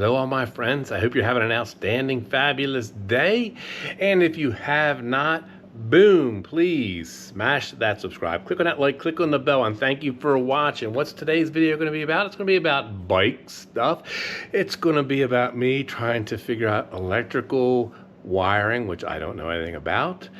Hello, all my friends. I hope you're having an outstanding, fabulous day. And if you have not, boom, please smash that subscribe. Click on that like, click on the bell, and thank you for watching. What's today's video going to be about? It's going to be about bike stuff. It's going to be about me trying to figure out electrical wiring, which I don't know anything about,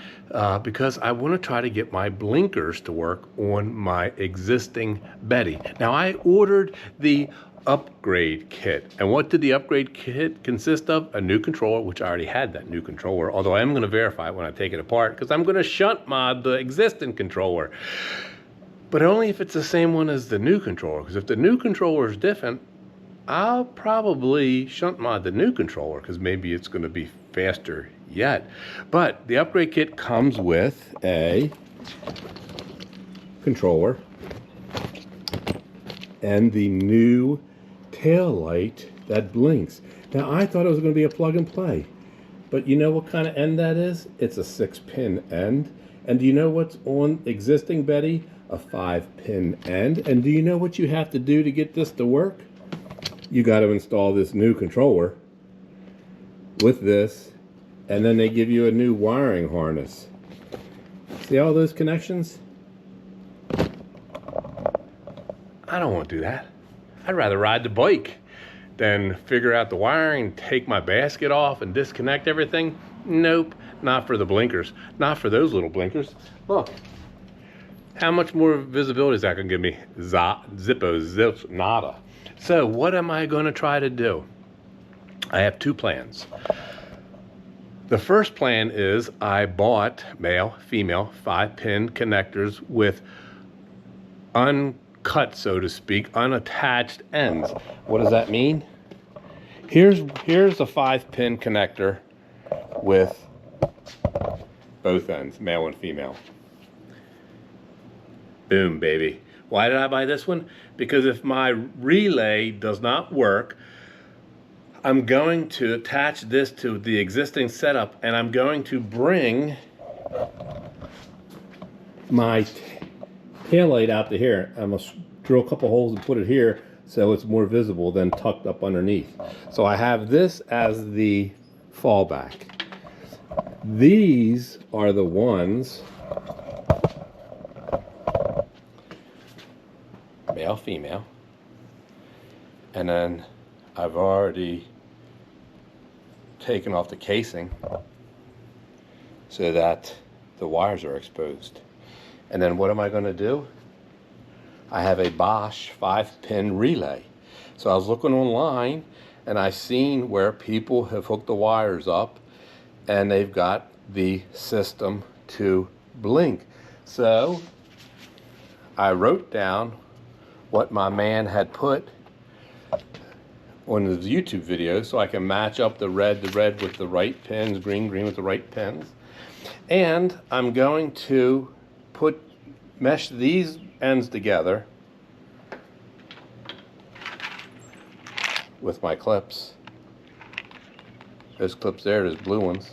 because I want to try to get my blinkers to work on my existing Betty. Now, I ordered the upgrade kit. And what did the upgrade kit consist of? A new controller, which I already had that new controller, although I am going to verify it when I take it apart, because I'm going to shunt mod the existing controller. But only if it's the same one as the new controller, because if the new controller is different, I'll probably shunt mod the new controller, because maybe it's going to be faster yet. But the upgrade kit comes with a controller and the new tail light that blinks. Now, I thought it was going to be a plug and play, but you know what kind of end that is? It's a 6-pin end. And do you know what's on existing Betty? A 5-pin end. And do you know what you have to do to get this to work? You got to install this new controller with this, and then they give you a new wiring harness. See all those connections? I don't want to do that. I'd rather ride the bike than figure out the wiring, take my basket off and disconnect everything. Nope, not for the blinkers. Not for those little blinkers. Look, how much more visibility is that going to give me? Zippo, zips, nada. So what am I going to try to do? I have two plans. The first plan is I bought male, female, 5-pin connectors with uncut, so to speak, unattached ends. What does that mean? Here's a 5-pin connector with both ends, male and female. Boom, baby. Why did I buy this one? Because if my relay does not work, I'm going to attach this to the existing setup, and I'm going to bring my tail light out to here. I'm going to drill a couple holes and put it here so it's more visible than tucked up underneath. So I have this as the fallback. These are the ones, male, female, and then I've already taken off the casing so that the wires are exposed. And then what am I going to do? I have a Bosch 5-pin relay. So I was looking online and I seen where people have hooked the wires up and they've got the system to blink. So I wrote down what my man had put on his YouTube video so I can match up the red with the right pins, green with the right pins. And I'm going to mesh these ends together with my clips. Those clips there, those blue ones.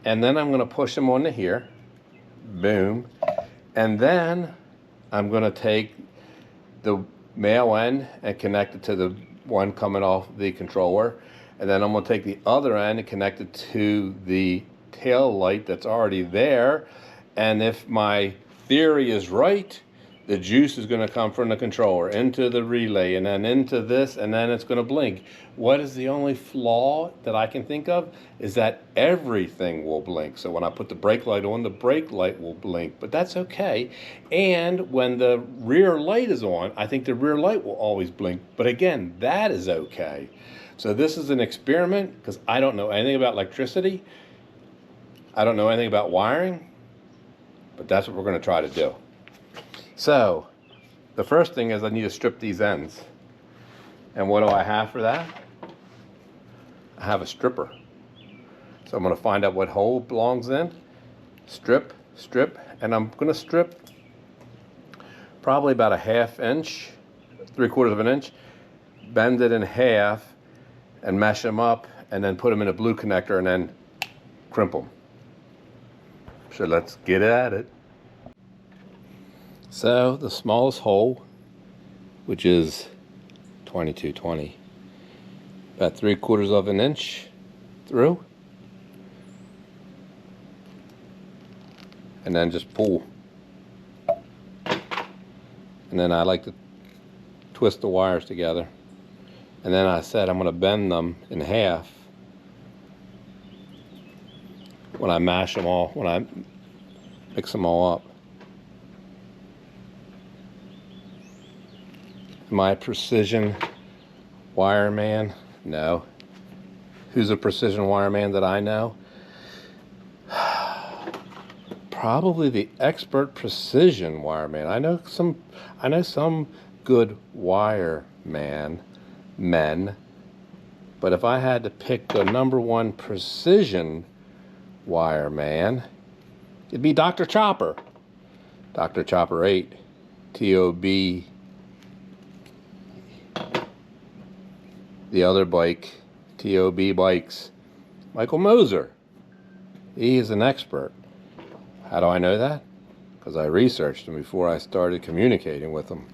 And then I'm going to push them onto here. Boom. And then I'm going to take the male end and connect it to the one coming off the controller. And then I'm going to take the other end and connect it to the tail light that's already there. And if my theory is right, the juice is going to come from the controller into the relay and then into this, and then it's going to blink. What is the only flaw that I can think of is that everything will blink. So when I put the brake light on, the brake light will blink, but that's okay. And when the rear light is on, I think the rear light will always blink, but again, that is okay. So this is an experiment because I don't know anything about electricity. I don't know anything about wiring, but that's what we're going to try to do. So the first thing is I need to strip these ends. And what do I have for that? I have a stripper. So I'm going to find out what hole it belongs in. Strip, and I'm going to strip probably about a 1/2 inch, 3/4 of an inch, bend it in half and mesh them up and then put them in a blue connector and then crimp them. So let's get at it. So the smallest hole, which is 2220, about 3/4 of an inch through, and then just pull. And then I like to twist the wires together. And then I said I'm going to bend them in half when I mash them all, when I mix them all up. Am I a precision wire man? No. Who's a precision wire man that I know? Probably the expert precision wire man. I know some good wire men, but if I had to pick the #1 precision wire man, it'd be Dr. Chopper. Dr. Chopper 8, TOB, the other bike, TOB Bikes, Michael Moser. He is an expert. How do I know that? Because I researched him before I started communicating with him.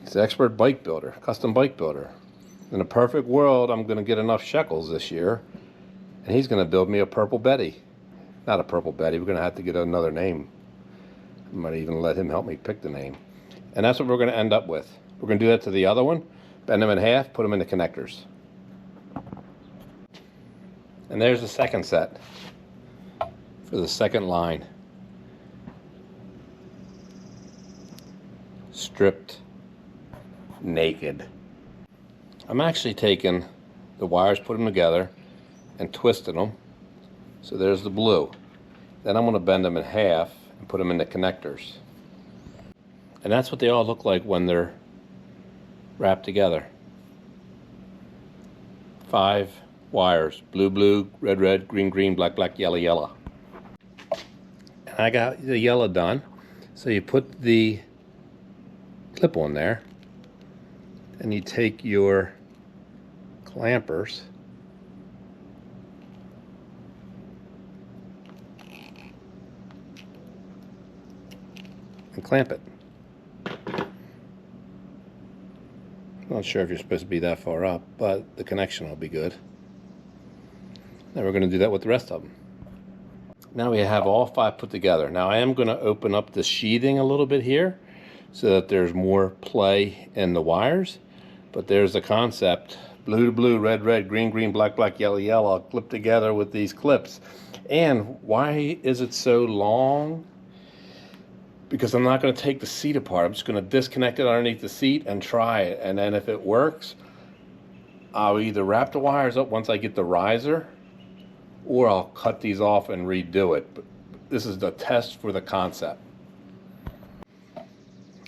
He's an expert bike builder, custom bike builder. In a perfect world, I'm going to get enough shekels this year, and he's going to build me a Purple Betty. Not a Purple Betty, we're going to have to get another name. I might even let him help me pick the name. And that's what we're going to end up with. We're going to do that to the other one, bend them in half, put them in the connectors. And there's the second set for the second line. Stripped naked. I'm actually taking the wires, put them together, and twisting them. So there's the blue. Then I'm going to bend them in half and put them in the connectors. And that's what they all look like when they're wrapped together. 5 wires, blue, blue, red, red, green, green, black, black, yellow, yellow. And I got the yellow done. So you put the clip on there, and you take your clampers and clamp it. Not sure if you're supposed to be that far up, but the connection will be good. Now we're going to do that with the rest of them. Now we have all 5 put together. Now I am going to open up the sheathing a little bit here so that there's more play in the wires. But there's the concept. Blue to blue, red, red, green, green, black, black, yellow, yellow, clipped together with these clips. And why is it so long? Because I'm not going to take the seat apart. I'm just going to disconnect it underneath the seat and try it. And then if it works, I'll either wrap the wires up once I get the riser, or I'll cut these off and redo it. But this is the test for the concept.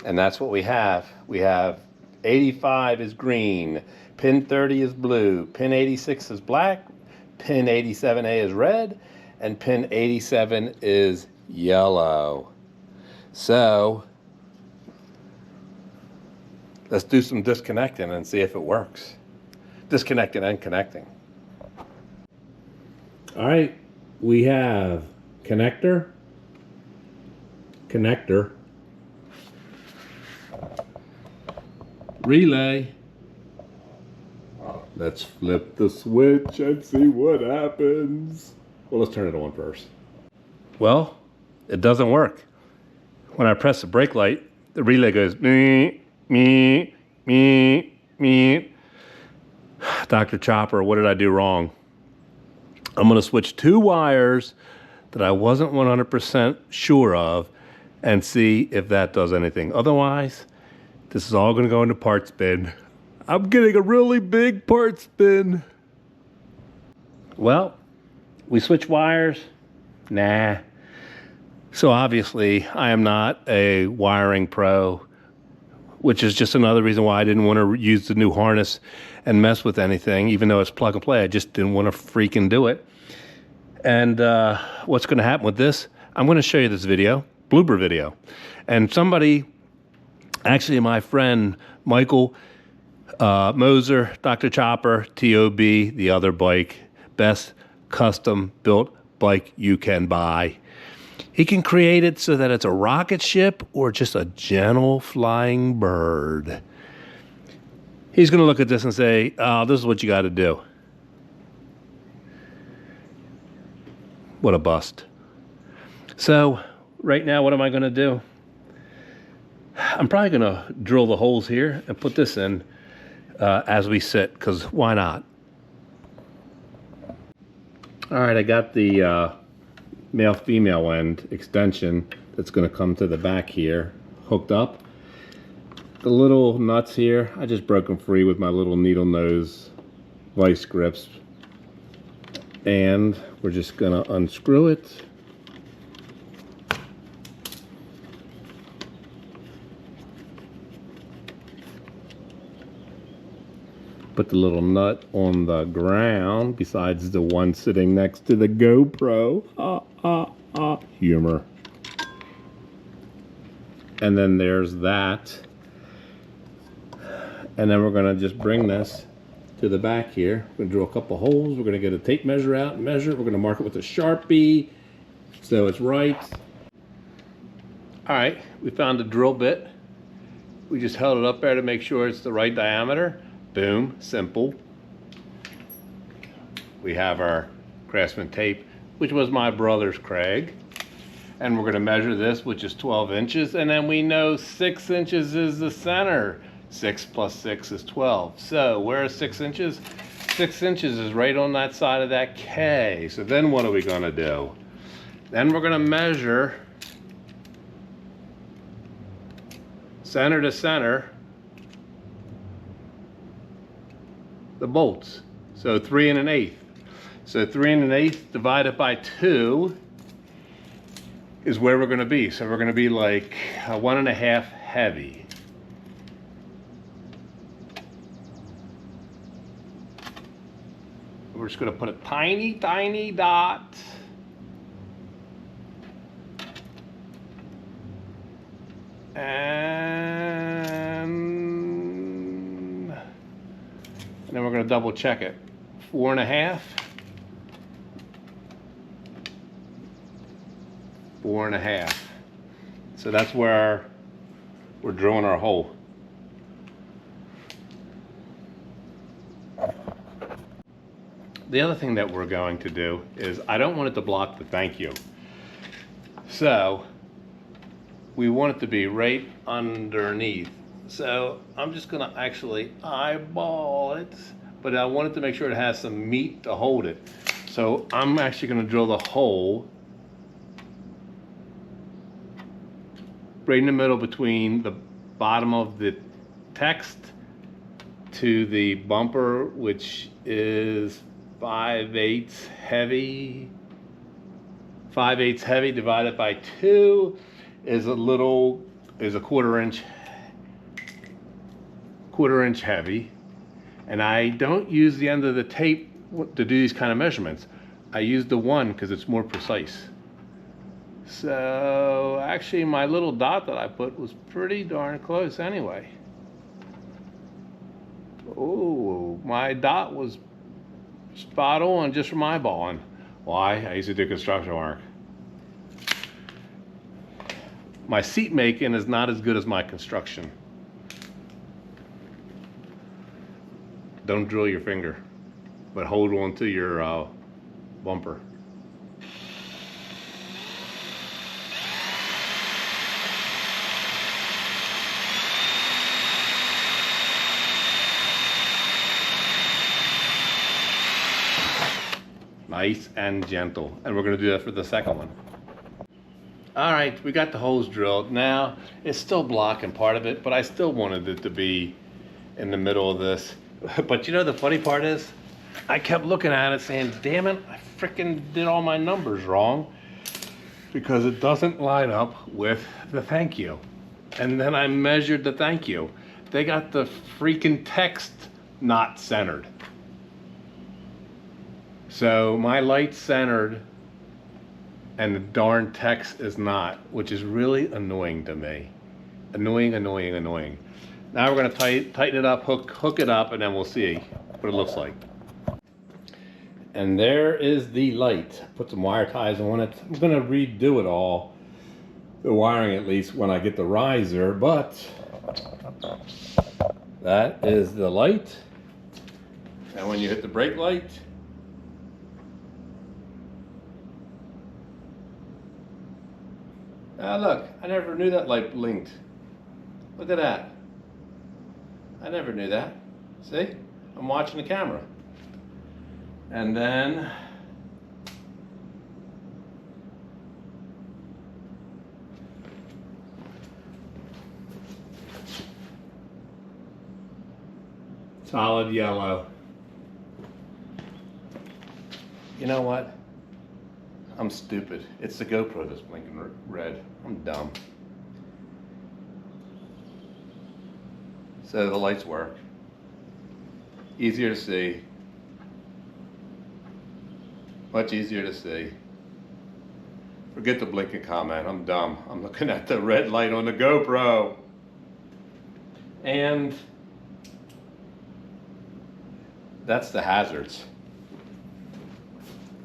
And that's what we have. We have 85 is green, pin 30 is blue, pin 86 is black, pin 87A is red, and pin 87 is yellow. So let's do some disconnecting and see if it works. Disconnecting and connecting. All right, we have connector, relay. Let's flip the switch and see what happens. Well, let's turn it on first. Well, it doesn't work. When I press the brake light, the relay goes me, me, me, me. Dr. Chopper, what did I do wrong? I'm going to switch 2 wires that I wasn't 100% sure of and see if that does anything. Otherwise, this is all going to go into parts bin. I'm getting a really big parts bin. Well, we switch wires. Nah. So obviously, I am not a wiring pro, which is just another reason why I didn't want to use the new harness and mess with anything, even though it's plug and play. I just didn't want to freaking do it. And what's going to happen with this, I'm going to show you this video, blooper video. And somebody, actually my friend Michael Moser, Dr. Chopper, TOB, the other bike, best custom built bike you can buy. He can create it so that it's a rocket ship or just a gentle flying bird. He's going to look at this and say, oh, this is what you got to do. What a bust. So right now, what am I going to do? I'm probably going to drill the holes here and put this in as we sit, because why not? All right, I got the male-female end extension that's going to come to the back here hooked up. The little nuts here, I just broke them free with my little needle nose vice grips. And we're just going to unscrew it. Put the little nut on the ground besides the one sitting next to the GoPro. Humor. And then there's that. And then we're going to just bring this to the back here. We're going to drill a couple holes. We're going to get a tape measure out and measure. We're going to mark it with a Sharpie so it's right. All right, we found a drill bit. We just held it up there to make sure it's the right diameter. Boom, simple. We have our Craftsman tape, which was my brother's Craig. And we're going to measure this, which is 12 inches. And then we know 6 inches is the center. 6 plus 6 is 12. So where is 6 inches? 6 inches is right on that side of that K. So then what are we going to do? Then we're going to measure center to center the bolts. So 3 1/8. So 3 1/8 divided by 2 is where we're going to be. So we're going to be like 1 1/2 heavy. We're just going to put a tiny, tiny dot. And then we're going to double check it. 4 1/2. 4 1/2. So that's where we're drilling our hole. The other thing that we're going to do is I don't want it to block the thank you. So we want it to be right underneath. So I'm just going to actually eyeball it, but I wanted to make sure it has some meat to hold it. So I'm actually going to drill the hole right in the middle between the bottom of the text to the bumper, which is 5/8 heavy. 5/8 heavy divided by 2 is a 1/4 inch heavy. And I don't use the end of the tape to do these kind of measurements. I use the 1 because it's more precise. So actually my little dot that I put was pretty darn close anyway. Oh, my dot was spot on just from eyeballing. Why? I used to do construction work. My seat making is not as good as my construction. Don't drill your finger, but hold on to your bumper. Nice and gentle. And we're going to do that for the second one. All right, we got the holes drilled. Now, it's still blocking part of it, but I still wanted it to be in the middle of this. But you know the funny part is, I kept looking at it saying, damn it, I freaking did all my numbers wrong because it doesn't line up with the thank you. And then I measured the thank you. They got the freaking text not centered. So my light's centered and the darn text is not, which is really annoying to me. Annoying, annoying, annoying. Now we're going to tighten it up, hook it up, and then we'll see what it looks like. And there is the light. Put some wire ties on it. I'm going to redo it all, the wiring at least, when I get the riser, but That is the light. And when you hit the brake light, ah, look, I never knew that light blinked. Look at that. I never knew that. See? I'm watching the camera. And then solid yellow. You know what? I'm stupid. It's the GoPro that's blinking red. I'm dumb. So the lights work. Easier to see. Much easier to see. Forget the blinking comment. I'm dumb. I'm looking at the red light on the GoPro. And that's the hazards.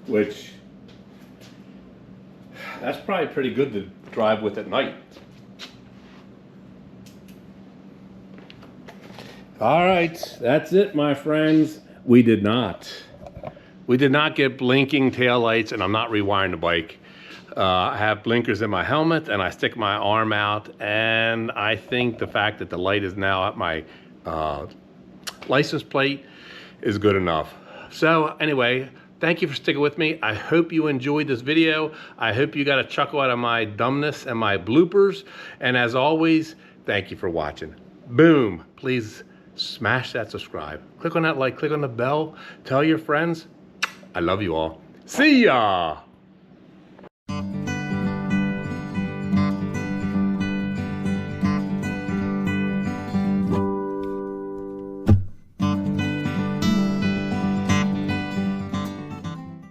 Which, that's probably pretty good to drive with at night. All right, that's it, my friends. We did not get blinking taillights, and I'm not rewiring the bike. I have blinkers in my helmet, and I stick my arm out, and I think the fact that the light is now at my license plate is good enough. So anyway, thank you for sticking with me. I hope you enjoyed this video. I hope you got a chuckle out of my dumbness and my bloopers. And as always, thank you for watching. Boom. Please smash that subscribe. Click on that like, click on the bell. Tell your friends. I love you all. See ya.